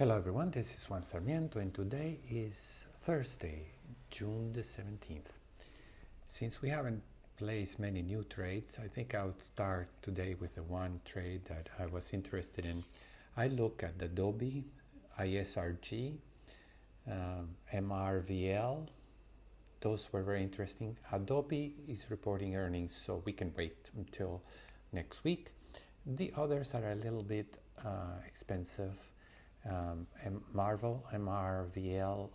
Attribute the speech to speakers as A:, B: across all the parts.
A: Hello everyone, this is Juan Sarmiento and today is Thursday, June the 17th. Since we haven't placed many new trades, I think I would start today with the one trade that I was interested in. I look at the Adobe, ISRG, MRVL. Those were very interesting. Adobe is reporting earnings, so we can wait until next week. The others are a little bit expensive. Marvel, MRVL,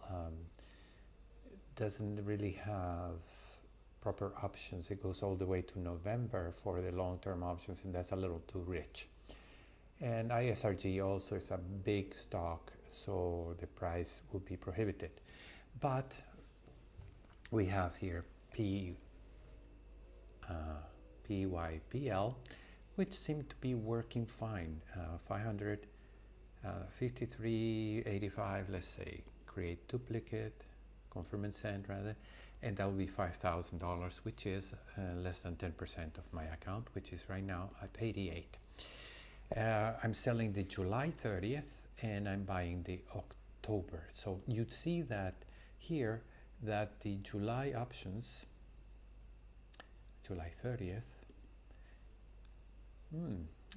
A: doesn't really have proper options. It goes all the way to November for the long-term options, and that's a little too rich. And ISRG also is a big stock, so the price would be prohibited. But we have here PYPL, which seemed to be working fine. 53.85, let's say, create duplicate, confirm and send rather, and that will be $5,000, which is less than 10% of my account, which is right now at 88. I'm selling the July 30th and I'm buying the October. So you'd see that here that the July options, July 30th,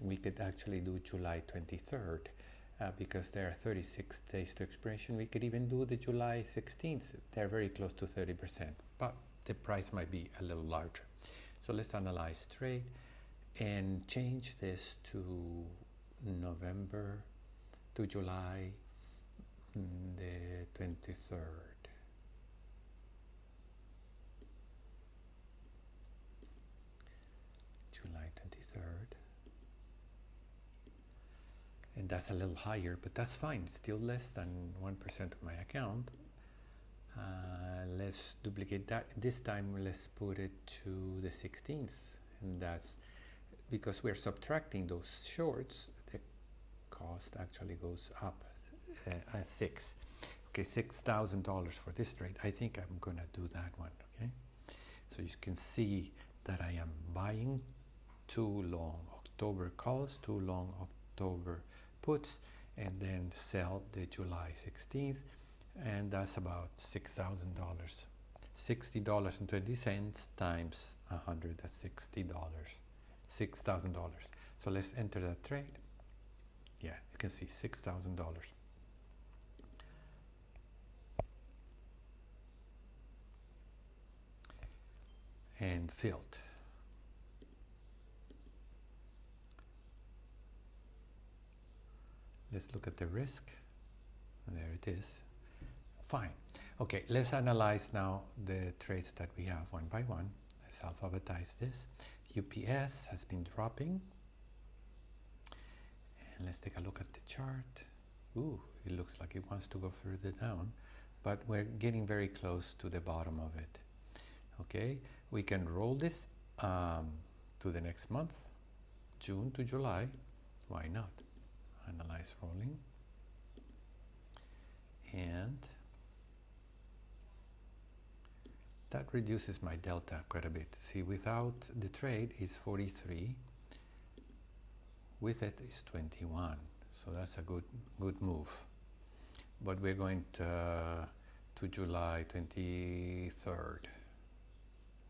A: we could actually do July 23rd. Because there are 36 days to expiration. We could even do the July 16th. They're very close to 30%, but the price might be a little larger. So let's analyze trade and change this to November to July the 23rd. July 23rd. And that's a little higher, but that's fine. It's still less than 1% of my account. Let's duplicate that. This time let's put it to the 16th, and that's because we're subtracting those shorts. The cost actually goes up at 6. Okay, $6,000 for this trade. I think I'm gonna do that one. Okay, so you can see that I am buying too long October calls, too long October puts, and then sell the July 16th, and that's about $6,000. $60.20 times 100, that's $60. $6,000. So let's enter that trade. Yeah, you can see $6,000. And filled. Let's look at the risk. There it is. Fine. Okay, let's analyze now the trades that we have one by one. Let's alphabetize this. UPS has been dropping. And let's take a look at the chart. Ooh, it looks like it wants to go further down, but we're getting very close to the bottom of it. Okay, we can roll this to the next month, June to July. Why not? Analyze rolling, and that reduces my delta quite a bit. See, without the trade is 43, with it is 21, so that's a good move. But we're going to July 23rd.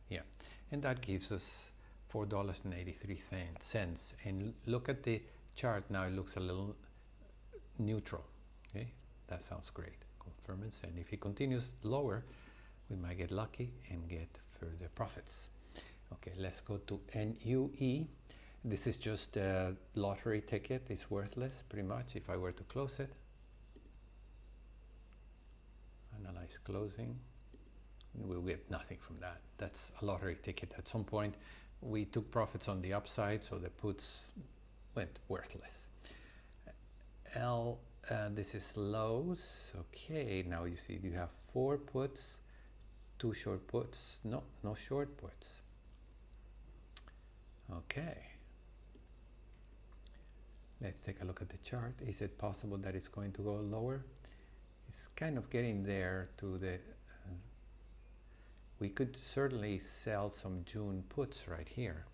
A: Yeah, and that gives us $4.83, and look at the chart now. It looks a little neutral. Okay, that sounds great. Confirm and send. If it continues lower, we might get lucky and get further profits. Okay, let's go to NUE. This is just a lottery ticket. It's worthless pretty much if I were to close it. Analyze closing. We'll get nothing from that. That's a lottery ticket. At some point we took profits on the upside, so the puts went worthless. This is lows. Okay, now you see you have 4 puts, 2 short puts. No short puts. Okay, let's take a look at the chart. Is it possible that it's going to go lower? It's kind of getting there to the we could certainly sell some June puts right here.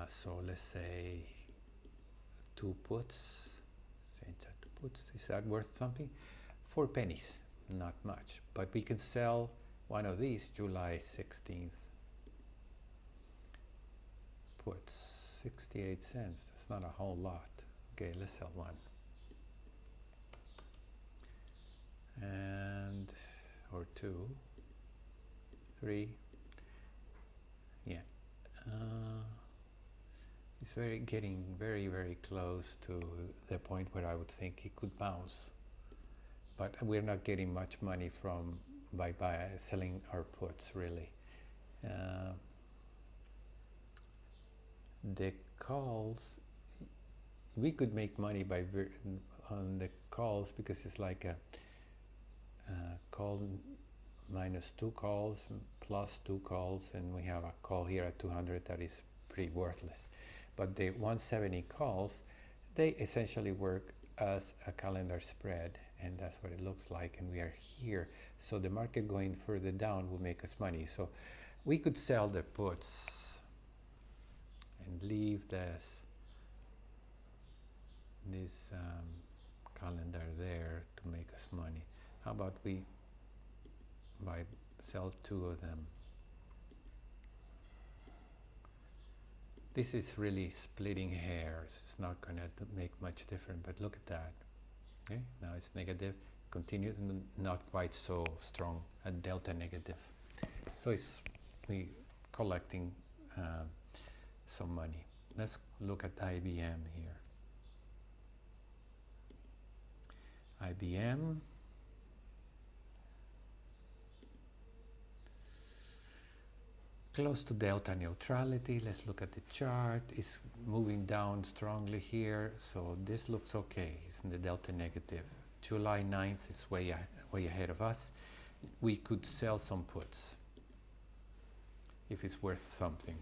A: So let's say two puts. Change that to puts. Is that worth something? 4 pennies, not much. But we can sell one of these July 16th puts, 68 cents. That's not a whole lot. Okay, let's sell one. And, or 2, 3. Yeah. It's getting very, very close to the point where I would think it could bounce. But we're not getting much money from by selling our puts, really. The calls, we could make money by on the calls, because it's like a call minus 2 calls plus 2 calls, and we have a call here at 200 that is pretty worthless. But the 170 calls, they essentially work as a calendar spread, and that's what it looks like, and we are here. So the market going further down will make us money. So we could sell the puts and leave this calendar there to make us money. How about we sell 2 of them? This is really splitting hairs. It's not going to make much difference, but look at that. Okay, now it's negative. Continue, not quite so strong, a delta negative. So it's collecting some money. Let's look at IBM here. IBM. Close to delta neutrality. Let's look at the chart. It's moving down strongly here, so this looks okay. It's in the delta negative. July 9th is way ahead of us. We could sell some puts if it's worth something.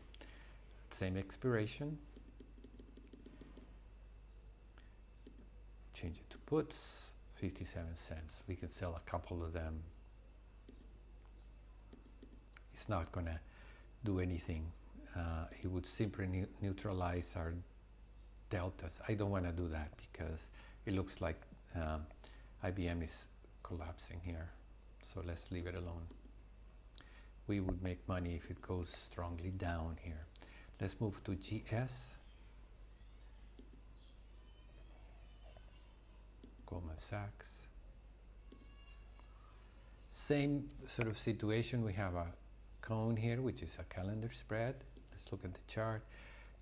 A: Same expiration. Change it to puts, 57 cents. We can sell a couple of them. It's not going to do anything. It would simply neutralize our deltas. I don't want to do that because it looks like IBM is collapsing here. So let's leave it alone. We would make money if it goes strongly down here. Let's move to GS. Goldman Sachs. Same sort of situation. We have a cone here, which is a calendar spread. Let's look at the chart.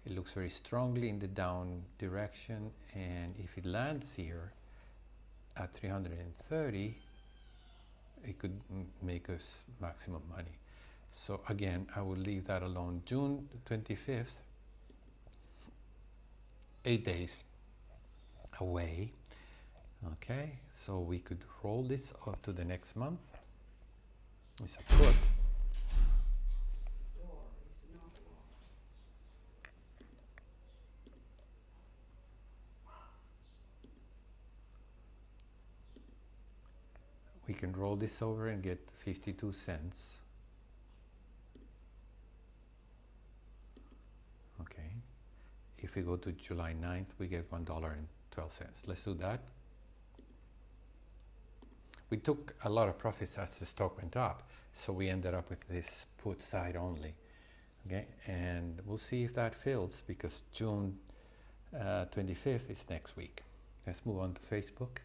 A: It looks very strongly in the down direction, and if it lands here at 330, it could make us maximum money. So again, I will leave that alone. June 25th, 8 days away. Okay, so we could roll this up to the next month. It's a put. We can roll this over and get 52 cents. Okay. If we go to July 9th, we get $1.12. Let's do that. We took a lot of profits as the stock went up, so we ended up with this put side only. Okay, and we'll see if that fills, because June 25th is next week. Let's move on to Facebook.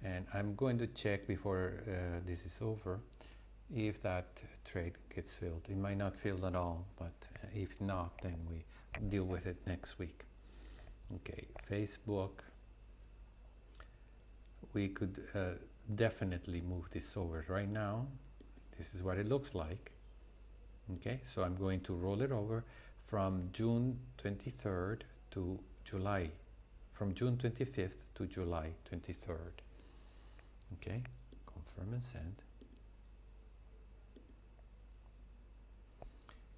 A: And I'm going to check before this is over if that trade gets filled. It might not fill at all, but if not, then we deal with it next week. Okay, Facebook. We could definitely move this over right now. This is what it looks like. Okay, so I'm going to roll it over from June 23rd to July, from June 25th to July 23rd. Okay, confirm and send.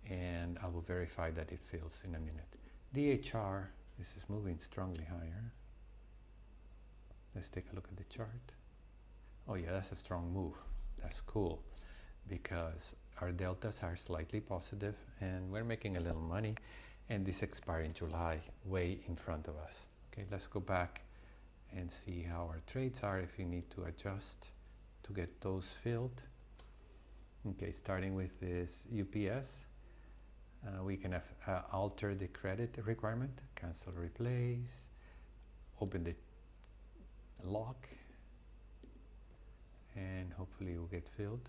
A: And I will verify that it fills in a minute. DHR, this is moving strongly higher. Let's take a look at the chart. Oh yeah, that's a strong move. That's cool, because our deltas are slightly positive and we're making a little money, and this expires in July, way in front of us. Okay, let's go back and see how our trades are, if you need to adjust to get those filled. Okay, starting with this UPS, we can alter the credit requirement, cancel replace, open the lock, and hopefully it will get filled.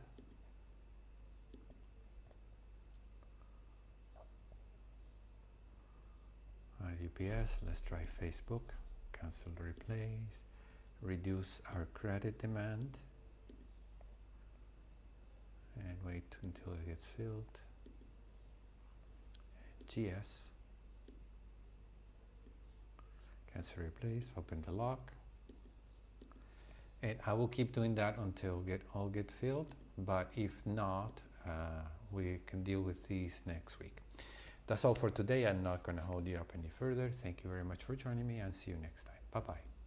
A: UPS, let's try Facebook, cancel replace, reduce our credit demand, and wait until it gets filled. GS, cancel replace, open the lock, and I will keep doing that until all get filled, but if not, we can deal with these next week. That's all for today. I'm not going to hold you up any further. Thank you very much for joining me, and see you next time. Bye-bye.